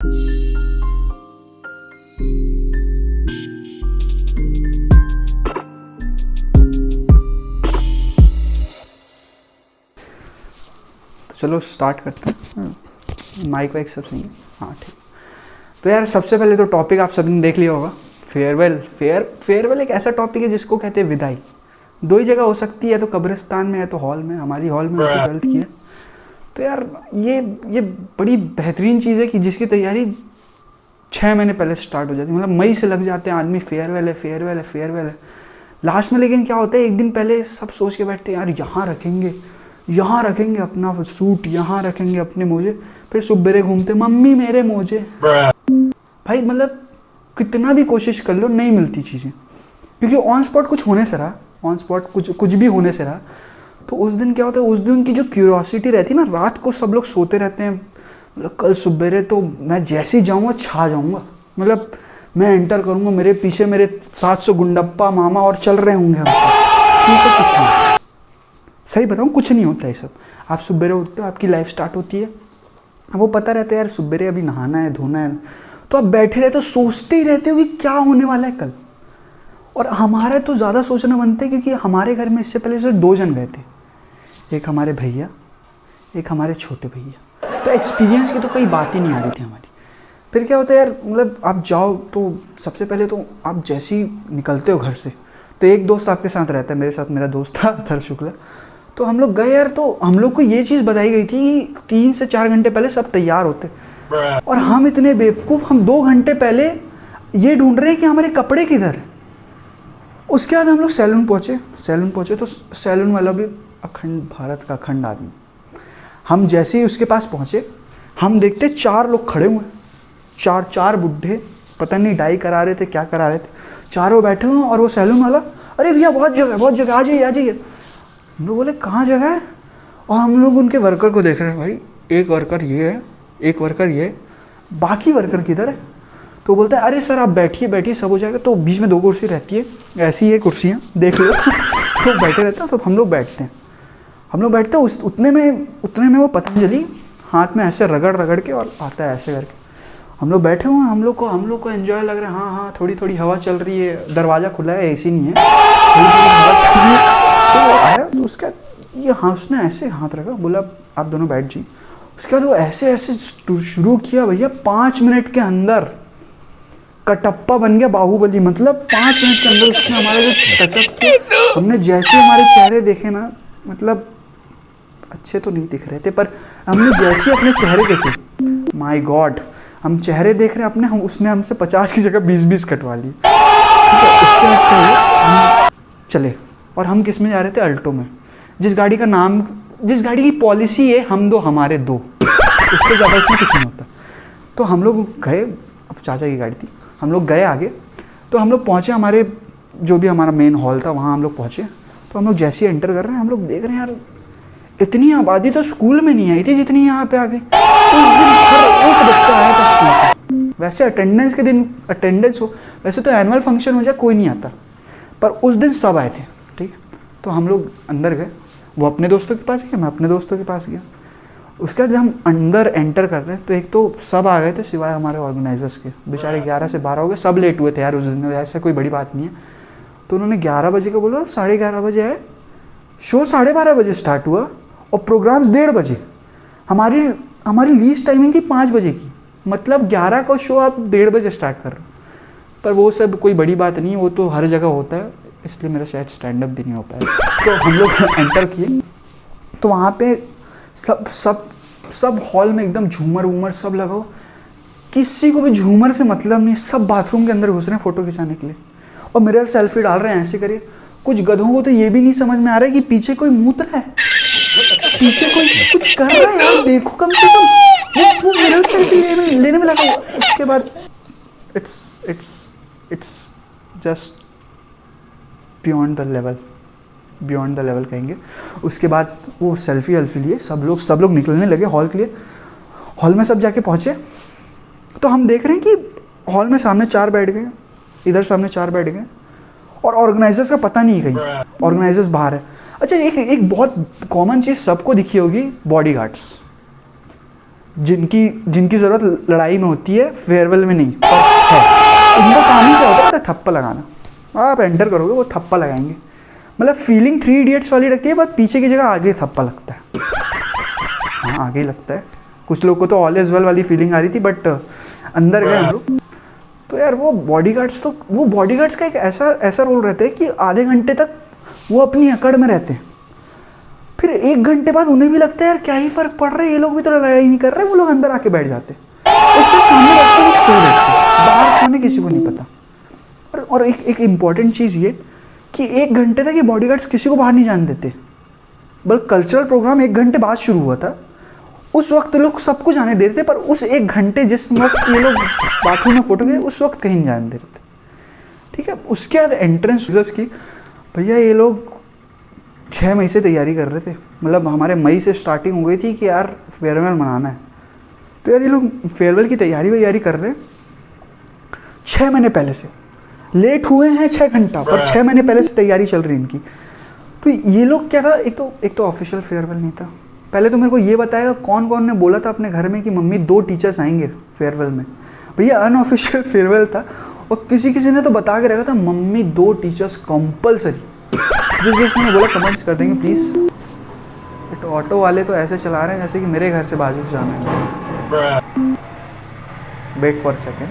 चलो स्टार्ट करते हैं। माइक वाइक सब सही है? हाँ ठीक। तो यार सबसे पहले तो टॉपिक आप सबने देख लिया होगा, फेयरवेल। फेयरवेल एक ऐसा टॉपिक है जिसको कहते हैं विदाई। दो ही जगह हो सकती है, तो कब्रिस्तान में है तो हॉल में। हमारी हॉल में तो गलत किया। तो यार ये बड़ी बेहतरीन चीज़ है कि जिसकी तैयारी 6 महीने पहले स्टार्ट हो जाती है। मतलब मई से लग जाते हैं आदमी, फेयरवेल है फेयरवेल है फेयरवेल है। लास्ट में लेकिन क्या होता है, एक दिन पहले सब सोच के बैठते हैं यार यहाँ रखेंगे अपना सूट, यहाँ रखेंगे अपने मोजे। फिर सुबेरे घूमते मम्मी मेरे मोजे। भाई मतलब कितना भी कोशिश कर लो नहीं मिलती चीज़ें, क्योंकि ऑन स्पॉट कुछ होने से रहा, ऑन स्पॉट कुछ भी होने से रहा। तो उस दिन क्या होता है, उस दिन की जो क्यूरियोसिटी रहती है ना, रात को सब लोग सोते रहते हैं। मतलब कल सुबेरे तो मैं जैसे ही जाऊँगा छा जाऊँगा। मतलब मैं एंटर करूँगा, मेरे पीछे मेरे 700 गुंडप्पा मामा और चल रहे होंगे हमसे। ये सब कुछ नहीं, सही बताऊँ कुछ नहीं होता है सब। आप सुबेरे उठते हो, आपकी लाइफ स्टार्ट होती है। वो पता रहता है यार सुबेरे अभी नहाना है धोना है, तो आप बैठे रहते हो सोचते ही रहते हो कि क्या होने वाला है कल। और हमारा तो ज़्यादा सोचना बनता है, क्योंकि हमारे घर में इससे पहले सिर्फ 2 जन गए थे, एक हमारे भैया एक हमारे छोटे भैया। तो एक्सपीरियंस की तो कोई बात ही नहीं आ रही थी हमारी। फिर क्या होता है यार, मतलब आप जाओ तो सबसे पहले तो आप जैसे ही निकलते हो घर से, तो एक दोस्त आपके साथ रहता है। मेरे साथ मेरा दोस्त था अथर शुक्ला। तो हम लोग गए यार, तो हम लोग को ये चीज़ बताई गई थी कि 3 से 4 घंटे पहले सब तैयार होते, और हम इतने बेवकूफ़, हम 2 घंटे पहले ये ढूंढ रहे हैं कि हमारे कपड़े किधर है। उसके बाद हम लोग सैलून पहुँचे तो सैलून वाला भी अखंड भारत का अखंड आदमी। हम जैसे ही उसके पास पहुँचे, हम देखते 4 लोग खड़े हुए, चार बुड्ढे, पता नहीं डाई करा रहे थे क्या करा रहे थे। चारों बैठे हुए, और वो सैलून वाला, अरे भैया बहुत जगह आ जाइए। हम लोग बोले कहाँ जगह है, और हम लोग उनके वर्कर को देख रहे हैं। भाई एक वर्कर ये है, एक वर्कर ये, बाकी वर्कर किधर है? तो बोलता है अरे सर आप बैठिए सब हो जाएगा। तो बीच में 2 कुर्सी रहती है, ऐसी है कुर्सियाँ देख लो। तो बैठे रहते हैं, तो हम लोग बैठते हैं उतने में वो पतंजलि हाथ में ऐसे रगड़ के और आता है ऐसे करके। हम लोग बैठे हुए हैं, हम लोग को एंजॉय लग रहा है। हाँ थोड़ी हवा चल रही है, दरवाज़ा खुला है, एसी नहीं है, थोड़ी हवा चल रही है। तो वो आया, तो उसका ये हाँ उसने ऐसे हाथ रखा, बोला आप दोनों बैठ जी। उसके बाद वो ऐसे शुरू किया, भैया 5 मिनट के अंदर कटप्पा बन गया बाहुबली। मतलब 5 मिनट के अंदर उसने हमारे जो टचअप किया, हमने जैसे हमारे चेहरे देखे ना, मतलब अच्छे तो नहीं दिख रहे थे, पर हमने जैसे अपने चेहरे देखे, माय गॉड, हम चेहरे देख रहे हैं अपने, उसने हमसे 50 की जगह 20 कटवा ली। ठीक है, उसके बाद क्या हुआ, हम चले, और हम किस में जा रहे थे, अल्टो में। जिस गाड़ी की पॉलिसी है हम 2 हमारे 2, उससे ज़्यादा इसमें कुछ नहीं होता। तो हम लोग गए, अब चाचा की गाड़ी थी, हम लोग गए आगे। तो हम लोग पहुँचे, हमारे जो भी हमारा मेन हॉल था वहाँ हम लोग पहुँचे। तो हम लोग जैसे ही एंटर कर रहे हैं, हम लोग देख रहे हैं यार इतनी आबादी तो स्कूल में नहीं आई थी जितनी यहाँ पे आ गई। उस दिन हर एक बच्चा आया था स्कूल में। वैसे अटेंडेंस के दिन अटेंडेंस हो, वैसे तो एनुअल फंक्शन हो जाए कोई नहीं आता, पर उस दिन सब आए थे। ठीक है, तो हम लोग अंदर गए, वो अपने दोस्तों के पास गया, मैं अपने दोस्तों के पास गया। उसके बाद जब हम अंदर एंटर कर रहे हैं, तो एक तो सब आ गए थे सिवाय हमारे ऑर्गेनाइजर्स के। बेचारे 11 से 12 हो गए, सब लेट हुए थे यार उस दिन, ऐसा कोई बड़ी बात नहीं है। तो उन्होंने 11 बजे का बोला, 11:30 बजे आए, शो 12:30 बजे स्टार्ट हुआ, और प्रोग्राम्स 1:30 बजे। हमारी लीस्ट टाइमिंग थी 5 बजे की, मतलब 11 का शो आप 1:30 बजे स्टार्ट कर रहे हो। पर वो सब कोई बड़ी बात नहीं है, वो तो हर जगह होता है, इसलिए मेरा शायद स्टैंड अप भी नहीं हो पाया। तो हम लोग एंटर किए, तो वहाँ पे सब हॉल में एकदम झूमर वूमर सब लगाओ, किसी को भी झूमर से मतलब नहीं। सब बाथरूम के अंदर घुस रहे हैं फ़ोटो खिंचाने के लिए, और मेरा सेल्फी डाल रहे हैं ऐसे करिए। कुछ गधों को तो ये भी नहीं समझ में आ रहा है कि पीछे कोई मूत रहा है, पीछे कोई कुछ कर रहा है यार, देखो कम से कम। वो मेरा सेल्फी लेने में लगा। उसके बाद it's just beyond the level कहेंगे। उसके बाद वो सेल्फी लिए, सब लोग निकलने लगे हॉल के लिए। हॉल में सब जाके पहुँचे, तो हम देख रहे हैं कि हॉल में सामने 4 बैठ गए, इधर सामने 4 बैठ गए, और ऑर्गेनाइजर्स का पता नहीं कहीं, ऑर्गेनाइजर्स बाहर है। अच्छा, एक बहुत कॉमन चीज़ सबको दिखी होगी, बॉडीगार्ड्स। जिनकी जिनकी ज़रूरत लड़ाई में होती है, फेयरवेल में नहीं, पर है। उनका काम ही क्या होता है? थप्पा लगाना। आप एंटर करोगे वो थप्पा लगाएंगे। मतलब फीलिंग 3 इडियट्स वाली रखती है, पर पीछे की जगह आगे थप्पा लगता है। हाँ, आगे ही लगता है। कुछ लोग को तो ऑल इज वेल वाली फीलिंग आ रही थी, बट अंदर गए हम लोग तो यार वो बॉडीगार्ड्स का एक ऐसा रोल रहता है कि आधे घंटे तक वो अपनी अकड़ में रहते हैं, फिर 1 घंटे बाद उन्हें भी लगता है यार क्या ही फर्क पड़ रहा है, ये लोग भी तो लड़ाई नहीं कर रहे, वो लोग अंदर आके बैठ जाते हैं। उसके सामने रखते लोग सो रहते हैं, बाहर खाने किसी को नहीं पता। और एक इम्पॉर्टेंट चीज़ ये कि 1 घंटे तक ये बॉडीगार्ड्स किसी को बाहर नहीं जाने देते। बल्कि कल्चरल प्रोग्राम 1 घंटे बाद शुरू हुआ था, उस वक्त लोग सबको जाने दे रहे थे, पर उस 1 घंटे जिस वक्त ये लोग बाथरूम में फोटो गए उस वक्त कहीं नहीं जाने दे रहे थे। ठीक है, उसके बाद एंट्रेंस की भैया ये लोग 6 मई से तैयारी कर रहे थे। मतलब हमारे मई से स्टार्टिंग हो गई थी कि यार फेयरवेल मनाना है, तो यार ये लोग फेयरवेल की तैयारी कर रहे हैं 6 महीने पहले से। लेट हुए हैं 6 घंटा, पर 6 महीने पहले से तैयारी चल रही इनकी। तो ये लोग क्या था, एक तो ऑफिशियल फेयरवेल नहीं था। पहले तो मेरे को ये बताएगा कौन कौन ने बोला था अपने घर में कि मम्मी 2 टीचर्स आएंगे फेयरवेल में। भैया अनऑफिशियल फेयरवेल था, और किसी ने तो बता के रखा था मम्मी 2 टीचर्स कंपलसरी। जिसने बोला कमेंट्स कर देंगे प्लीज़। बट ऑटो वाले तो ऐसे चला रहे हैं जैसे कि मेरे घर से बाजू से जाना है। Wait for second,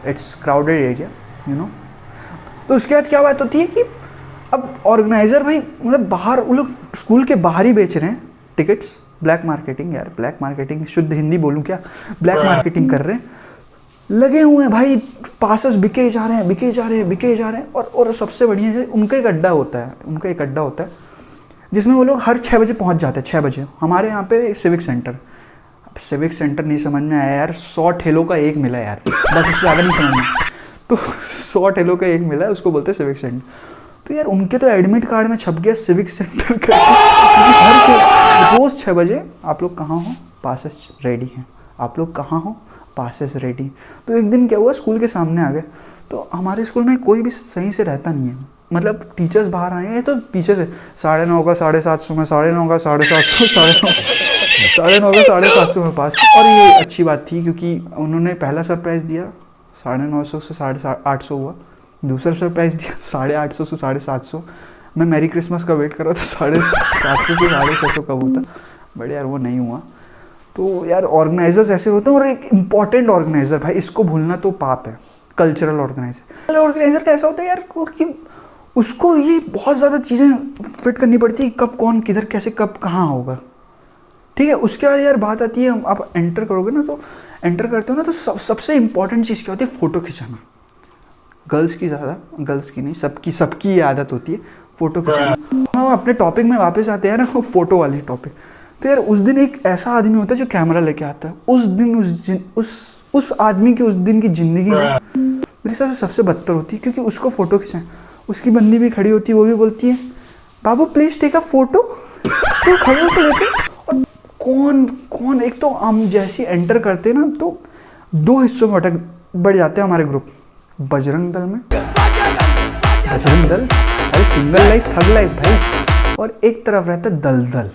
it's crowded area you know. तो उसके बाद क्या बात होती है कि अब ऑर्गेनाइजर भाई मतलब बाहर वो लोग स्कूल के बाहर ही बेच रहे हैं टिकट्स। ब्लैक मार्केटिंग, यार ब्लैक मार्केटिंग शुद्ध हिंदी बोलूँ क्या, ब्लैक मार्केटिंग कर रहे हैं, लगे हुए हैं भाई। पासेस बिके जा रहे हैं। और सबसे बढ़िया है उनका एक अड्डा होता है जिसमें वो लोग हर 6 बजे पहुंच जाते हैं। 6 बजे हमारे यहाँ पे सिविक सेंटर नहीं समझ में आया यार, 100 ठेलों का एक मिला यार, बस उससे ज़्यादा नहीं समझ में। तो 100 ठेलों का एक मिला है, उसको बोलते हैं सिविक सेंटर। तो यार उनके तो एडमिट कार्ड में छप गया सिविक सेंटर करके। हर रोज़ 6 बजे आप लोग कहाँ हो, पासेस रेडी हैं, आप लोग कहाँ हो, पासेस रेडी। तो एक दिन क्या हुआ, स्कूल के सामने आ गए। तो हमारे स्कूल में कोई भी सही से रहता नहीं है, मतलब टीचर्स बाहर आए हैं तो पीछे से 9:30 का 750 में, 9:30 का 750, 9:30 का 750 में पास। और ये अच्छी बात थी क्योंकि उन्होंने पहला सरप्राइज़ दिया 950 से 850 हुआ, दूसरा सरप्राइज़ दिया 850 से 750। मैं मैरी क्रिसमस का वेट कर रहा था 750 से 650 कब होता, बट यार वो नहीं हुआ। तो यार ऑर्गेनाइजर्स ऐसे होते हैं। और एक इम्पॉर्टेंट ऑर्गेनाइजर भाई, इसको भूलना तो पाप है, कल्चरल ऑर्गेनाइजर कैसा होता है यार कि उसको ये बहुत ज़्यादा चीज़ें फिट करनी पड़ती है, कब कौन किधर कैसे कब कहाँ होगा। ठीक है, उसके बाद यार बात आती है, आप एंटर करोगे ना, तो एंटर करते हो ना, तो सबसे इम्पॉर्टेंट चीज़ क्या होती है, फ़ोटो खिंचाना। गर्ल्स की नहीं, सबकी ये आदत होती है फ़ोटो खिंचाना। अपने टॉपिक में वापस आते हैं ना, वो फ़ोटो वाली टॉपिक। तो यार उस दिन एक ऐसा आदमी होता है जो कैमरा लेके आता है। उस आदमी की उस दिन की ज़िंदगी मेरे हिसाब से सबसे बदतर होती है, क्योंकि उसको फ़ोटो खिंचाएं, उसकी बंदी भी खड़ी होती है, वो भी बोलती है बाबू प्लीज़ टेक अ फ़ोटो, तो खड़े होकर लेते। और कौन एक तो हम जैसे एंटर करते ना, तो 2 हिस्सों में बढ़ जाते हैं हमारे ग्रुप। बजरंग दल, अरे सिंगल लाइफ, थग लाइफ भाई। और एक तरफ रहता है दलदल,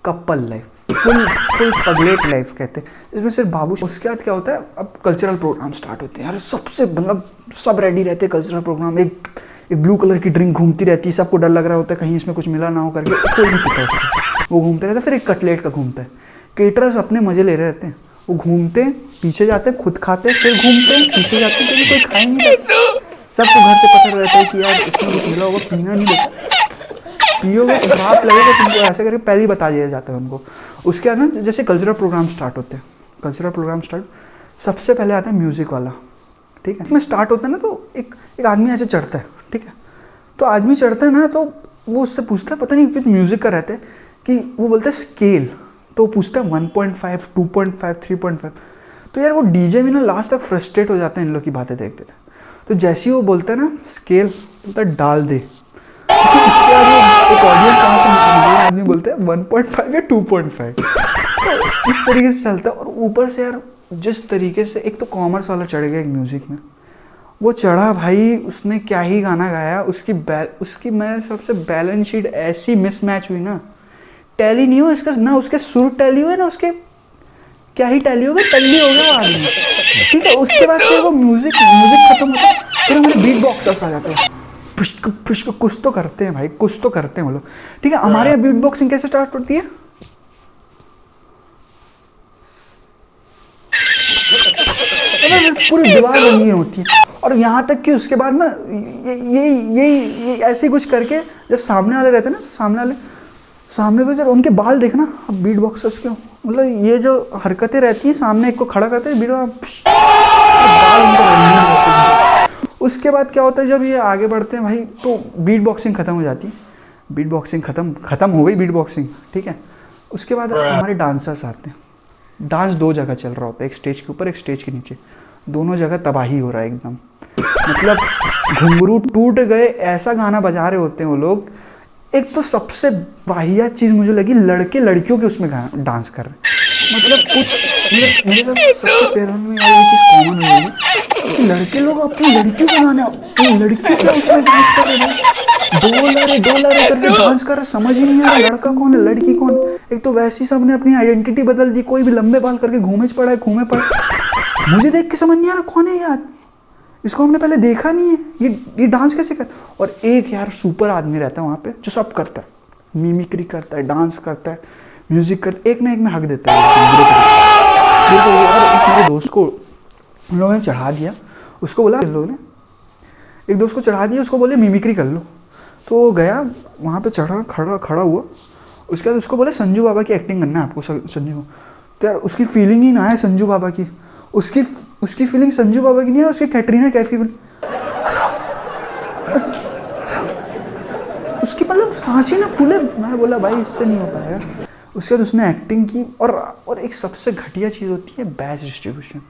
couple life, full Pagglait life कहते हैं, इसमें सिर्फ बाबू। उसके बाद क्या होता है, अब कल्चरल प्रोग्राम स्टार्ट होते हैं यार। सबसे मतलब सब रेडी रहते हैं कल्चरल प्रोग्राम। एक ब्लू कलर की ड्रिंक घूमती रहती है, सबको डर लग रहा होता है कहीं इसमें कुछ मिला ना हो करके, कोई नहीं पीता उसको, वो घूमते रहता है। फिर एक कटलेट का घूमता है। केटरर्स अपने मजे ले रहे रहते हैं, वो घूमते हैं, पीछे जाते हैं, खुद खाते हैं, फिर घूमते हैं, पीछे जाते हैं, क्योंकि कोई खाए नहीं जाता। सबको घर से पता रहता है कि यार इसमें कुछ मिला होगा, पीना नहीं देता, पियोगे तो बाप लगेगा तुमको, ऐसे करके पहले ही बता दिया जाता है उनको। उसके बाद ना जैसे कल्चरल प्रोग्राम स्टार्ट होते हैं, सबसे पहले आता है म्यूज़िक वाला। ठीक है, इसमें स्टार्ट होता है ना, तो एक आदमी ऐसे चढ़ता है। ठीक है, तो आदमी चढ़ता है ना, तो वो उससे पूछता है, पता नहीं कुछ म्यूज़िक का रहता है कि वो बोलता है स्केल, तो पूछता है 1.5, 2.5, 3.5। तो यार वो डीजे भी ना लास्ट तक फ्रस्ट्रेट हो जाता है इन लोग की बातें देखते थे। तो जैसे ही वो बोलता है ना स्केल, बोलता है डाल दे। इसके बाद एक ऑडियंस वहाँ से आदमी बोलते हैं 1.5 या 2.5। तो इस तरीके से चलता है। और ऊपर से यार जिस तरीके से, एक तो कॉमर्स वाला चढ़ गया एक म्यूज़िक में, वो चढ़ा भाई, उसने क्या ही गाना गाया। उसकी मैं सबसे बैलेंस शीट ऐसी मिसमैच हुई ना, टैली नहीं हो इसका, ना उसके सुर टैली हुए, ना उसके क्या ही टैली हो गया, टल्ली हो गया वो आदमी, ठीक है। उसके बाद फिर वो म्यूजिक खत्म होता है, फिर हमारे बीट बॉक्सर्स आ जाते हैं, पुष्क पुष्क कुछ तो करते हैं भाई, कुछ तो करते हैं वो लोग, ठीक है। हमारे यहाँ बीट बॉक्सिंग कैसे स्टार्ट होती है, पूरी दीवार बनी होती है, और यहाँ तक कि उसके बाद ना ये ऐसे ही कुछ करके जब सामने वाले रहते हैं ना, सामने को जब उनके बाल देखना, अब बीट बॉक्सर्स क्यों, मतलब ये जो हरकतें रहती हैं, सामने एक को खड़ा करते हैं, बाल उनका। उसके बाद क्या होता है, जब ये आगे बढ़ते हैं भाई, तो बीट बॉक्सिंग खत्म हो जाती है, बीट बॉक्सिंग खत्म हो गई बीट बॉक्सिंग, ठीक है। उसके बाद हमारे डांसर्स आते हैं। डांस दो जगह चल रहा होता है, एक स्टेज के ऊपर, एक स्टेज के नीचे, दोनों जगह तबाही हो रहा है एकदम, मतलब घुंघरू टूट गए ऐसा गाना बजा रहे होते हैं वो लोग। एक तो सबसे वाहियात चीज़ मुझे लगी, लड़के लड़कियों के उसमें डांस कर रहे हैं, मतलब कुछ मेरे साथ सबसे फेयरवेल में ये चीज़ कॉमन हुई कि लड़के लोग अपनी लड़कियों के गाने, अपनी लड़कियों के उसमें डांस कर रहे हैं, डोलरे करके डांस कर रहे, समझ ही नहीं आ रहा लड़का कौन है लड़की कौन। एक तो वैसे ही सबने अपनी आइडेंटिटी बदल दी, कोई भी लंबे बाल करके घूमे पड़ा है, मुझे देख के समझ नहीं आ रहा कौन है ये आदमी, इसको हमने पहले देखा नहीं है, ये डांस कैसे कर। और एक यार सुपर आदमी रहता है वहाँ पे जो सब करता है, मिमिक्री करता है, डांस करता है, म्यूजिक करता है, एक ना एक में हक देता है। और एक मेरे दोस्त को उन लोगों ने चढ़ा दिया, उसको बोला, इन लोगों ने एक दोस्त को चढ़ा दिया, उसको बोले मिमिक्री कर लो, तो वो गया वहाँ पे चढ़ा, खड़ा हुआ। उसके बाद उसको बोले संजू बाबा की एक्टिंग करना है आपको, संजू। तो यार उसकी फीलिंग ही ना है संजू बाबा की, उसकी फीलिंग संजू बाबा की नहीं है, उसकी कैटरीना कैफ की उसकी मतलब सांस ही ना फूले। मैं बोला भाई इससे नहीं हो पाएगा। उसके बाद उसने एक्टिंग की, और एक सबसे घटिया चीज़ होती है बैच डिस्ट्रीब्यूशन,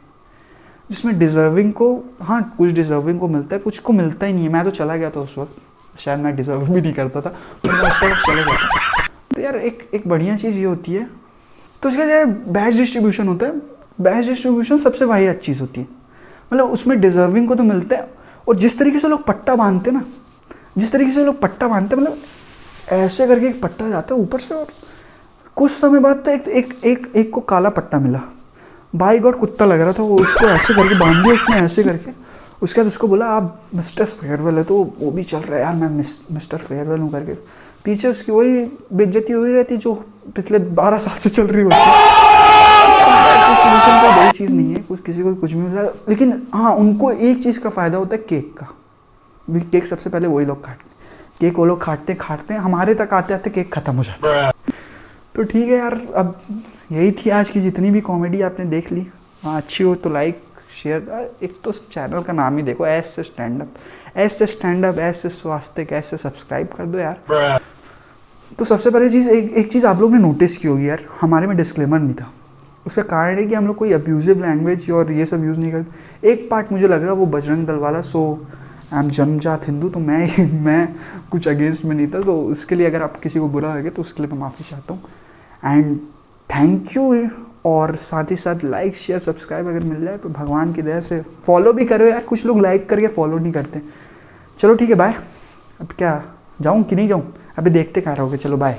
जिसमें डिजर्विंग को, हाँ कुछ डिजर्विंग को मिलता है, कुछ को मिलता ही नहीं है। मैं तो चला गया था उस वक्त, शायद मैं डिजर्व भी नहीं करता था, पर मैं उस वक्त चला गया था। तो यार एक बढ़िया चीज़ ये होती है, तो उसका यार बैच डिस्ट्रीब्यूशन होता है। बैच डिस्ट्रीब्यूशन सबसे वाहियात चीज़ होती है, मतलब उसमें डिजर्विंग को तो मिलता है, और जिस तरीके से लोग पट्टा बांधते हैं ना, मतलब ऐसे करके एक पट्टा जाता है ऊपर से, और कुछ समय बाद तो एक को काला पट्टा मिला, बाई गॉड कुत्ता लग रहा था वो, उसको ऐसे करके बांध दिया उसने, ऐसे करके। उसके बाद उसको बोला आप मिस्टर फेयरवेल है, तो वो भी चल रहा है यार मैं मिस्टर फेयरवेल हूँ करके, पीछे उसकी वही बेइज्जती हुई रहती जो पिछले 12 साल से चल रही होती है। सोल्यूशन कोई बड़ी चीज़ नहीं है, कुछ किसी को कुछ भी मिलता है, लेकिन हाँ उनको एक चीज़ का फ़ायदा होता है केक का। केक सबसे पहले वही लोग काटते हैं, केक वो लोग काटते हैं, हमारे तक आते आते केक ख़त्म हो जाता है। तो ठीक है यार, अब यही थी आज की जितनी भी कॉमेडी आपने देख ली। हाँ अच्छी हो तो लाइक शेयर, एक तो चैनल का नाम ही देखो, एस से स्टैंड अप, एस से स्वास्तिक, एस से सब्सक्राइब कर दो यार। तो सबसे पहली चीज़, एक चीज़ आप लोग ने नोटिस की होगी यार, हमारे में डिस्क्लेमर नहीं था। उसका कारण है कि हम लोग कोई अब्यूजिव लैंग्वेज और ये सब यूज़ नहीं करते। एक पार्ट मुझे लग रहा वो बजरंग दल वाला, सो आई एम जन्मजात हिंदू, तो मैं कुछ अगेंस्ट में नहीं था, तो उसके लिए अगर आप किसी को बुरा लगे तो उसके लिए मैं माफ़ी चाहता हूँ। एंड थैंक यू, और साथ ही साथ लाइक शेयर सब्सक्राइब अगर मिल जाए तो भगवान की दया से फॉलो भी करो यार, कुछ लोग लाइक करके फॉलो नहीं करते। चलो ठीक है, बाय। अब क्या जाऊँ कि नहीं जाऊँ, अभी देखते कहाँ रहोगे, चलो बाय।